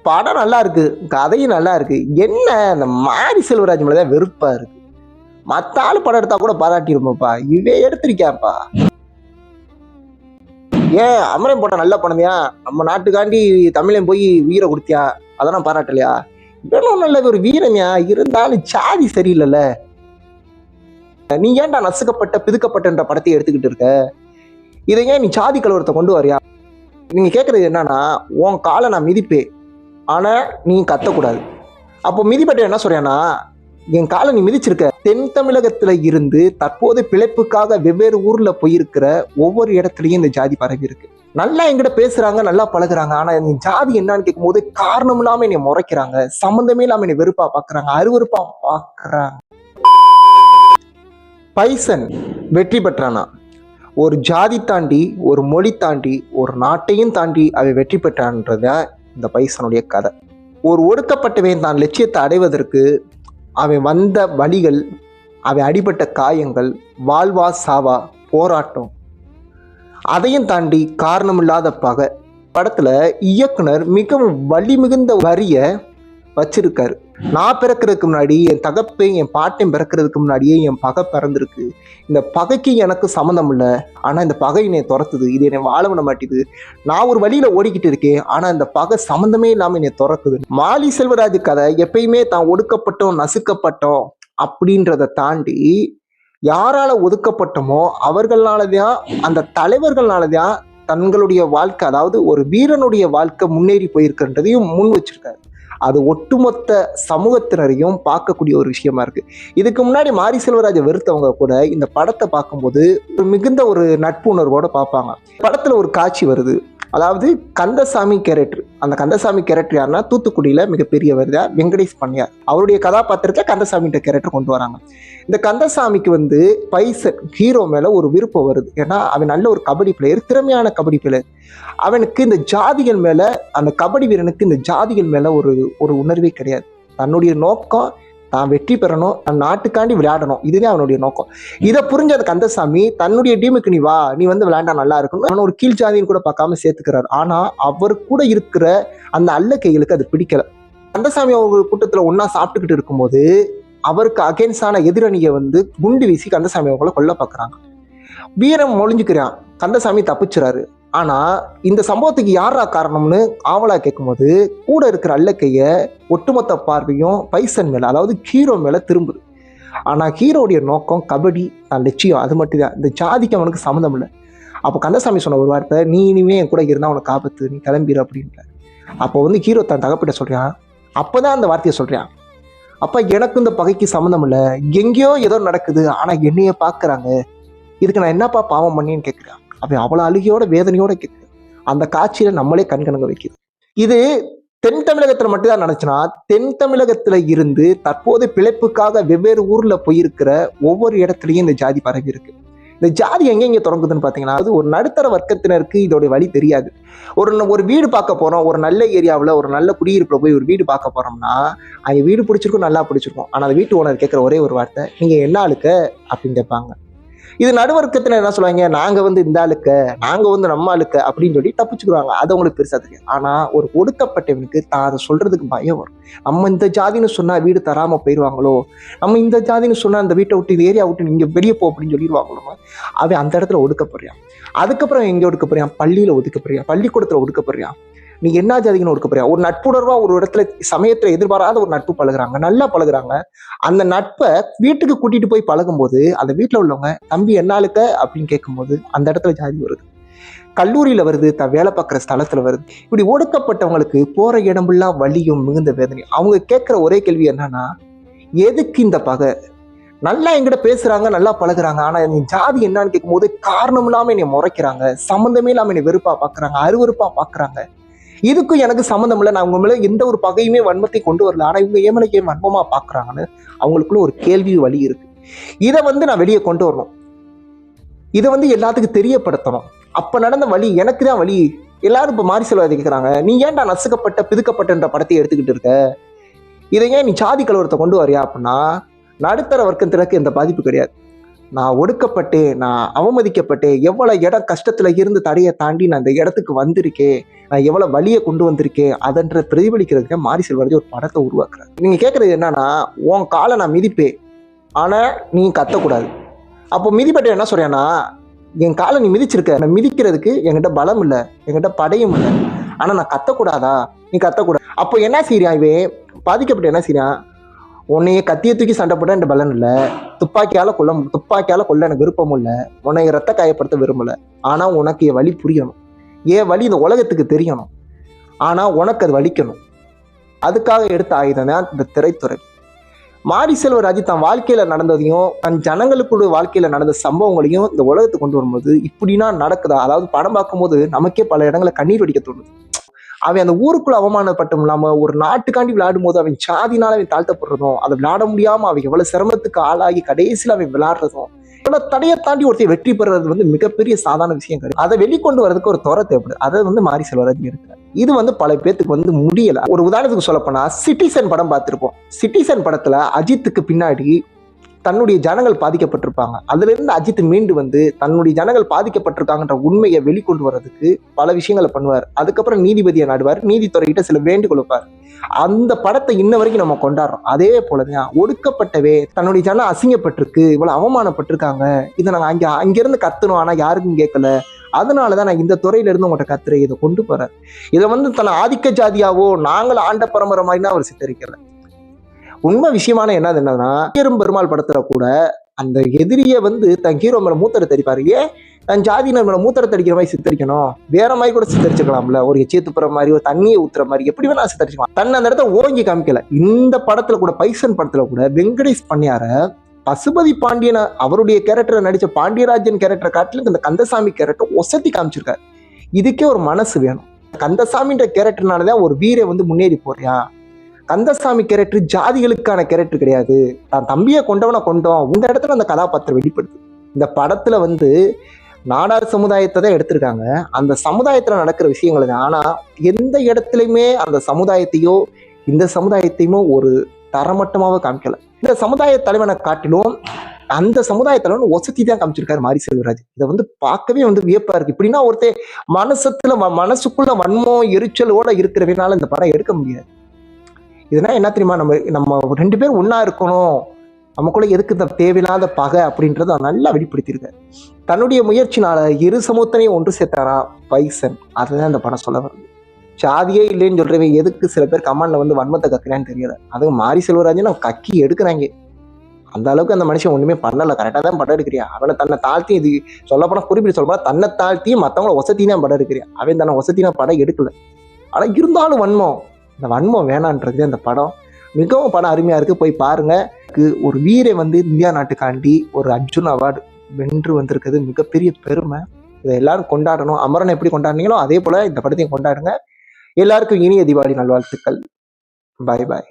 படம் நல்லா இருக்கு, கதையும் நல்லா இருக்கு. என்ன இந்த மாரி செல்வராஜ் மேலதான் வெறுப்பா இருக்கு. மத்த ஆளு படம் எடுத்தா கூட பாராட்டிருப்போம்ப்பா, இவன் எடுத்திருக்கான்ப்பா. ஏன் அமரன் படம் நல்ல படம்யா, நம்ம நாட்டுக்காண்டி தமிழன் போய் உயிரை கொடுத்தியா, அதெல்லாம் பாராட்டலையா? இவனும் நல்லது ஒரு வீரன்யா, இருந்தாலும் சாதி சரியில்லைல்ல. நீ ஏன்டா நசுக்கப்பட்ட பிதுக்கப்பட்ட படத்தை எடுத்துக்கிட்டு இருக்க? இதை ஏன் நீ சாதி கலவரத்தை கொண்டு வரியா? நீங்க கேட்கறது என்னன்னா, உன் காலை நான் மிதிப்பேன், ஆனா நீ கத்தக்கூடாது. அப்போ மிதிப்பட்ட என்ன சொல்றேன்னா, என் காலை நீ மிதிச்சிருக்க. தென் தமிழகத்துல இருந்து தற்போது பிழைப்புக்காக வெவ்வேறு ஊர்ல போயிருக்கிற ஒவ்வொரு இடத்துலயும் இந்த ஜாதி பரவி இருக்கு. நல்லா என்கிட்ட பேசுறாங்க, நல்லா பழகுறாங்க. ஆனா இந்த ஜாதி என்னன்னு கேட்கும் போது காரணம் இல்லாம என்னை முறைக்கிறாங்க, சம்பந்தமே இல்லாம என்னை வெறுப்பா பாக்குறாங்க, அருவருப்பா பாக்குறாங்க. பைசன் வெற்றி பெற்றானா? ஒரு ஜாதி தாண்டி, ஒரு மொழி தாண்டி, ஒரு நாட்டையும் தாண்டி அவன் வெற்றி பெற்றான்றத இந்த பைசனுடைய கதை. ஒரு ஒடுக்கப்பட்டவன் தான் லட்சியத்தை அடைவதற்கு அவன் வந்த வழிகள், அவன் அடிபட்ட காயங்கள், வாழ்வா சாவா போராட்டம், அதையும் தாண்டி காரணமில்லாத பகை. படத்துல இயக்குனர் மிகவும் வலி மிகுந்த வரிய வச்சிருக்காரு. நான் பிறக்கிறதுக்கு முன்னாடி என் தகப்பையும் என் பாட்டையும் பிறக்கிறதுக்கு முன்னாடியே என் பகை பிறந்திருக்கு. இந்த பகைக்கு எனக்கு சம்மந்தம் இல்லை, ஆனா இந்த பகை என்னை துரத்துது, இது என்னை வாழ விட மாட்டேது. நான் ஒரு வழியில ஓடிக்கிட்டு இருக்கேன், ஆனா இந்த பகை சம்மந்தமே இல்லாம என்னை துரத்துது. மாலி செல்வராஜ் கதை எப்பயுமே தான் ஒடுக்கப்பட்டோம், நசுக்கப்பட்டோம் அப்படின்றத தாண்டி யாரால ஒதுக்கப்பட்டோமோ அவர்களாலதான், அந்த தலைவர்களாலதான் தங்களுடைய வாழ்க்கை, அதாவது ஒரு வீரனுடைய வாழ்க்கை முன்னேறி போயிருக்கின்றதையும் முன் வச்சிருக்காரு. அது ஒட்டுமொத்த சமூகத்தினரையும் பார்க்கக்கூடிய ஒரு விஷயமா இருக்கு. இதுக்கு முன்னாடி மாரி செல்வராஜை வெறுத்தவங்க கூட இந்த படத்தை பார்க்கும்போது மிகுந்த ஒரு நட்பு உணர்வோட பார்ப்பாங்க. படத்துல ஒரு காட்சி வருது, அதாவது கந்தசாமி கேரக்டர். அந்த கந்தசாமி கேரக்டர் யாருன்னா, தூத்துக்குடியில மிகப்பெரியவர் தான் வெங்கடேஷ் பண்ணியார். அவருடைய கதாபாத்திரத்தை கந்தசாமின்ற கேரக்டர் கொண்டு வராங்க. இந்த கந்தசாமிக்கு பைசன் ஹீரோ மேல ஒரு விருப்பம் வருது. ஏன்னா அவன் நல்ல ஒரு கபடி பிளேயர், திறமையான கபடி பிளேயர். அவனுக்கு இந்த ஜாதிகள் மேல, அந்த கபடி வீரனுக்கு இந்த ஜாதிகள் மேல ஒரு உணர்வே கிடையாது. தன்னுடைய நோக்கம் தான் வெற்றி பெறணும், தன் நாட்டுக்காண்டி விளையாடணும், இதுவே அவனுடைய நோக்கம். இதை புரிஞ்ச அந்த கந்தசாமி தன்னுடைய டீமுக்கு நீ வா, நீ வந்து விளையாண்டா நல்லா இருக்கும், அவன் ஒரு கீழ் ஜாதின்னு கூட பார்க்காம சேர்த்துக்கிறாரு. ஆனா அவர் கூட இருக்கிற அந்த அல்ல கைகளுக்கு அது பிடிக்கல. கந்தசாமி அவங்க கூட்டத்துல ஒன்னா சாப்பிட்டுக்கிட்டு இருக்கும்போது அவருக்கு அகேன்ஸ்டான எதிரணியை குண்டு வீசி கந்தசாமி அவங்கள கொல்ல பாக்குறாங்க. வீரம் மொழிஞ்சுக்கிறான், கந்தசாமி தப்பிச்சுறாரு. ஆனா இந்த சம்பவத்துக்கு யாரா காரணம்னு ஆவலா கேட்கும்போது கூட இருக்கிற அல்லக்கைய ஒட்டுமொத்த பார்வையும் பைசன் மேல, அதாவது ஹீரோ மேல திரும்புது. ஆனா ஹீரோடைய நோக்கம் கபடி, தான் லட்சியம், அது மட்டும் தான். இந்த ஜாதிக்கு அவனுக்கு சம்மந்தம் இல்லை. அப்போ கந்தசாமி சொன்ன ஒரு வார்த்தை, நீ இனிமே என் கூட இருந்தா உனக்கு ஆபத்து, நீ கிளம்பிடு அப்படின்ற. அப்போ ஹீரோ தன் தகப்பிட்ட சொல்றான். அப்பதான் அந்த வார்த்தையை சொல்றான், அப்ப எனக்கு இந்த பகைக்கு சம்மந்தம் இல்லை, எங்கேயோ ஏதோ நடக்குது, ஆனா என்னைய பாக்குறாங்க, இதுக்கு நான் என்னப்பா பாவம் பண்ணின்னு கேட்கிறேன். அவன் அவ்வளவு அழுகையோட வேதனையோட கேட்குறான். அந்த காட்சியில நம்மளே கண்கணங்க வைக்குது. இது தென் தமிழகத்துல மட்டும்தான் நினைச்சுனா, தென் தமிழகத்துல இருந்து தற்போது பிழைப்புக்காக வெவ்வேறு ஊர்ல போயிருக்கிற ஒவ்வொரு இடத்துலயும் இந்த ஜாதி பரவி இருக்கு. இந்த ஜாதி எங்க தொடங்குதுன்னு பாத்தீங்கன்னா, அது ஒரு நடுத்தர வர்க்கத்தினருக்கு இதோட வழி தெரியாது. ஒரு வீடு பார்க்க போறோம், ஒரு நல்ல ஏரியாவில் ஒரு நல்ல குடியிருப்புல போய் ஒரு வீடு பார்க்க போறோம்னா, அங்க வீடு பிடிச்சிருக்கும், நல்லா பிடிச்சிருக்கும். ஆனா அந்த வீட்டு ஓனர் கேட்கிற ஒரே ஒரு வார்த்தை, நீங்க என்ன ஆளுக்க அப்படின்னு கேட்பாங்க. இது நடுவர்க்கத்துல என்ன சொல்லுவாங்க, நாங்க இந்த ஆளுக்க, நாங்க நம்ம ஆளுக்க அப்படின்னு சொல்லி தப்பிச்சுக்குவாங்க. அது அவங்களுக்கு பெருசா தெரியும். ஆனா ஒரு ஒடுக்கப்பட்டவனுக்கு தான் அதை சொல்றதுக்கு பயம் வரும். நம்ம இந்த ஜாதின்னு சொன்னா வீடு தராம போயிடுவாங்களோ, நம்ம இந்த ஜாதின்னு சொன்னா அந்த வீட்டை விட்டு, இந்த ஏரியா விட்டு நீங்க வெளியே போ அப்படின்னு சொல்லிடுவாங்களோ. அவன் அந்த இடத்துல ஒடுக்கப்படுறான். அதுக்கப்புறம் எங்க ஒடுக்கப்படுறான், பள்ளியில ஒதுக்கப்படுறான், பள்ளிக்கூடத்துல ஒடுக்கப்படுறான். நீ என்ன ஜாதின்னு ஒடுக்கப்படுறியா? ஒரு நட்புணர்வா ஒரு இடத்துல சமயத்துல எதிர்பாராத ஒரு நட்பு பழகுறாங்க, நல்லா பழகுறாங்க. அந்த நட்பை வீட்டுக்கு கூட்டிட்டு போய் பழகும்போது அந்த வீட்டுல உள்ளவங்க தம்பி என்னாளுக்க அப்படின்னு கேட்கும்போது அந்த இடத்துல ஜாதி வருது. கல்லூரியில வருது, தான் வேலை பார்க்குற ஸ்தலத்துல வருது. இப்படி ஒடுக்கப்பட்டவங்களுக்கு போற இடமெல்லாம் வலியும் மிகுந்த வேதனையும். அவங்க கேட்கிற ஒரே கேள்வி என்னன்னா, எதுக்கு இந்த பகை? நல்லா என்கிட்ட பேசுறாங்க, நல்லா பழகுறாங்க, ஆனா நீ ஜாதி என்னன்னு கேட்கும்போது காரணம் இல்லாம என்னை முறைக்கிறாங்க, சம்மந்தமே இல்லாம என்னை வெறுப்பா பாக்குறாங்க, அருவருப்பா பாக்குறாங்க. இதுக்கும் எனக்கு சம்மந்தம் இல்லை, நான் உங்க மேல எந்த ஒரு பகையுமே வன்மத்தை கொண்டு வரல, ஆனா இவங்க ஏன் மேல ஏன் வன்மமா பாக்குறாங்கன்னு அவங்களுக்குள்ள ஒரு கேள்வி வழி இருக்கு. இதை நான் வெளியே கொண்டு வரணும், இதை எல்லாத்துக்கும் தெரியப்படுத்தணும். அப்ப நடந்த வழி எனக்கு தான் வழி. எல்லாரும் இப்ப மாரி செல்வராஜ் கேட்கிறாங்க, நீ ஏன்டா நசுக்கப்பட்ட பிதுக்கப்பட்ட படத்தை எடுத்துக்கிட்டு இருக்க, இதை ஏன் நீ சாதி கலவரத்தை கொண்டு வரியா அப்படின்னா, நடுத்தர வர்க்கத்தினருக்கு எந்த பாதிப்பு கிடையாது. நான் ஒடுக்கப்பட்டேன், நான் அவமதிக்கப்பட்டேன், எவ்வளவு இடம் கஷ்டத்துல இருந்து தடையை தாண்டி நான் இந்த இடத்துக்கு வந்திருக்கேன், நான் எவ்வளவு வழியை கொண்டு வந்திருக்கேன் அதன்ற பிரதிபலிக்கிறதுக்கு மாரி செல்வராஜ் ஒரு படத்தை உருவாக்குறேன். நீங்க கேட்கறது என்னன்னா, உன் காலை நான் மிதிப்பேன் ஆனா நீ கத்தக்கூடாது. அப்போ மிதிப்பட்ட என்ன சொல்றேன்னா, என் காலை நீ மிதிச்சிருக்க, நான் மிதிக்கிறதுக்கு என்கிட்ட பலம் இல்லை, என்கிட்ட படையும் இல்லை, ஆனா நான் கத்தக்கூடாதா, நீ கத்தக்கூடாது. அப்போ என்ன செய்யறான் இவன், பாதிக்கப்பட்ட என்ன செய்யறான், உன்னைய கத்தியை தூக்கி சண்டை போட்டா என் பலன் இல்லை, துப்பாக்கியால கொல்ல எனக்கு விருப்பமும் இல்லை, உன்னை ரத்த காயப்படுத்த விரும்பல, ஆனா உனக்கு என் வழி புரியணும், ஏன் வழி இந்த உலகத்துக்கு தெரியணும், ஆனா உனக்கு அது வலிக்கணும். அதுக்காக எடுத்த ஆயுதம் தான் இந்த திரைத்துறை. மாரி செல்வராஜ் தன் வாழ்க்கையில நடந்ததையும் தன் ஜனங்களுக்குள்ள வாழ்க்கையில நடந்த சம்பவங்களையும் இந்த உலகத்துக்கு கொண்டு வரும்போது இப்படின்னா நடக்குதா, அதாவது படம் பார்க்கும்போது நமக்கே பல இடங்களை கண்ணீர் வடிக்க தோணுது. அவன் அந்த ஊருக்குள்ள அவமானப்பட்டும் இல்லாம ஒரு நாட்டுக்காண்டி விளையாடும் போது அவன் சாதினால அவன் தாழ்த்தப்படுறதும், அதை விளையாட முடியாம அவன் எவ்வளவு சிரமத்துக்கு ஆளாகி கடைசியில் அவன் விளையாடுறதும், இவ்வளவு தடையை தாண்டி ஒருத்தர் வெற்றி பெறுறது மிகப்பெரிய சாதாரண விஷயம் கிடையாது. அதை வெளிக்கொண்டு வரதுக்கு ஒரு துறை தேவைப்படுது. அதை மாரி செல்வராஜ் இருக்கிறார். இது பல பேத்துக்கு முடியல. ஒரு உதாரணத்துக்கு சொல்ல போனா சிட்டிசன் படம் பார்த்திருப்போம். சிட்டிசன் படத்துல அஜித்துக்கு பின்னாடி தன்னுடைய ஜனங்கள் பாதிக்கப்பட்டிருப்பாங்க, அதுல இருந்து அஜித் மீண்டு தன்னுடைய ஜனங்கள் பாதிக்கப்பட்டிருக்காங்கன்ற உண்மையை வெளிக்கொண்டு வர்றதுக்கு பல விஷயங்களை பண்ணுவார். அதுக்கப்புறம் நீதிபதியை நாடுவார், நீதித்துறைகிட்ட சில வேண்டுகோள் வைப்பார். அந்த படத்தை இன்ன வரைக்கும் நம்ம கொண்டாடுறோம். அதே போலதான் ஒடுக்கப்பட்டவே தன்னுடைய ஜனம் அசிங்கப்பட்டிருக்கு, இவ்வளவு அவமானப்பட்டிருக்காங்க, இதை நாங்க அங்கிருந்து கத்தணும் ஆனா யாருக்கும் கேட்கல, அதனாலதான் நான் இந்த துறையில இருந்து உங்கள்கிட்ட கத்துறேன், இதை கொண்டு போறேன். இதை தன்னை ஆதிக்க ஜாதியாவோ நாங்கள் ஆண்ட பரம்பரை மாதிரினா அவர் சித்தரிக்கல. உண்மை விஷயமான என்னன்னா, பெருமாள் படத்துல கூட அந்த எதிரிய தன் ஹீரோ மேல மூத்தரை தெரிப்பாரு. ஏன் தன் ஜாதியினர் மேல மூத்தரை தடிக்கிற மாதிரி சித்தரிக்கணும், வேற மாதிரி கூட சித்தரிச்சுக்கலாம்ல, ஒரு எச்சிய துப்புற மாதிரி, ஒரு தண்ணியை ஊத்துற மாதிரி, எப்படி வேணா சித்தரிச்சுக்கலாம். தன்னை அந்த இடத்த ஓங்கி காமிக்கல. இந்த படத்துல கூட, பைசன் படத்துல கூட வெங்கடேஷ் பண்ணியார பசுபதி பாண்டியன் அவருடைய கேரக்டரை நடிச்ச பாண்டியராஜன் கேரக்டரை காட்டிலும் இந்த கந்தசாமி கேரக்டர் ஒசத்தி காமிச்சிருக்காரு. இதுக்கே ஒரு மனசு வேணும். கந்தசாமின்ற கேரக்டர்னாலதான் ஒரு வீரை முன்னேறி போறியா. கந்தசாமி கேரக்டர் ஜாதிகளுக்கான கேரக்டர் கிடையாது, தான் தம்பியை கொண்டவனை கொண்டோம். இந்த இடத்துல அந்த கதாபாத்திரம் வெளிப்படுது. இந்த படத்துல நாடார் சமுதாயத்தை தான் எடுத்திருக்காங்க, அந்த சமுதாயத்துல நடக்கிற விஷயங்கள் தான். ஆனா எந்த இடத்துலையுமே அந்த சமுதாயத்தையோ இந்த சமுதாயத்தையுமோ ஒரு தரமட்டமாக காமிக்கல. இந்த சமுதாய தலைவனை காட்டிலும் அந்த சமுதாய தலைவன் ஒசத்தி தான் காமிச்சிருக்காரு மாரி செல்வராஜ். இதை பார்க்கவே வியப்பா இருக்கு. இப்படின்னா ஒருத்தர் மனசுக்குள்ள வன்மம் எரிச்சலோட இருக்கிறவனால இந்த படம் எடுக்க முடியாது. இதுனா என்ன தெரியுமா, நம்ம 2 பேர் ஒன்னா இருக்கணும், நமக்குள்ள எதுக்கு இந்த தேவையில்லாத பகை அப்படின்றத நல்லா வெளிப்படுத்தியிருக்காரு. தன்னுடைய முயற்சினால இரு சமூகத்தையும் ஒன்று சேர்த்தாரா பைசன். அதுதான் இந்த படம் சொல்ல வருது. சாதியே இல்லைன்னு சொல்றவன் எதுக்கு சில பேர் கமாண்ட்ல வன்மத்தை கக்குறான்னு தெரியல. அதுவும் மாரி செல்வராஜன் கக்கி எடுக்கிறாங்க. அந்த அளவுக்கு அந்த மனுஷன் ஒண்ணுமே பண்ணல, கரெக்டா தான் படம் எடுக்கிறியா. அவனை தன்னை தாழ்த்தி, இது சொல்லப்போனா குறிப்பிட்டு சொல்லப்போனா தன்னை தாழ்த்தி மற்றவங்கள ஒசத்தி தான் படம் எடுக்கிறியா. அவன் தன்னை ஒசத்தினா படம் எடுக்கல. ஆனா இருந்தாலும் வன்மம், இந்த வன்மம் வேணான்றது அந்த படம். மிகவும் படம் அருமையா இருக்கு, போய் பாருங்க. ஒரு வீரை இந்தியா நாட்டுக்காண்டி ஒரு அர்ஜுன் அவார்டு வென்று வந்திருக்கிறது மிகப்பெரிய பெருமை. இதை எல்லாரும் கொண்டாடணும். அமரன் எப்படி கொண்டாடுனீங்களோ அதே போல இந்த படத்தையும் கொண்டாடுங்க. எல்லாருக்கும் இனிய தீபாவளி நல்வாழ்த்துக்கள். பாய் பாய்.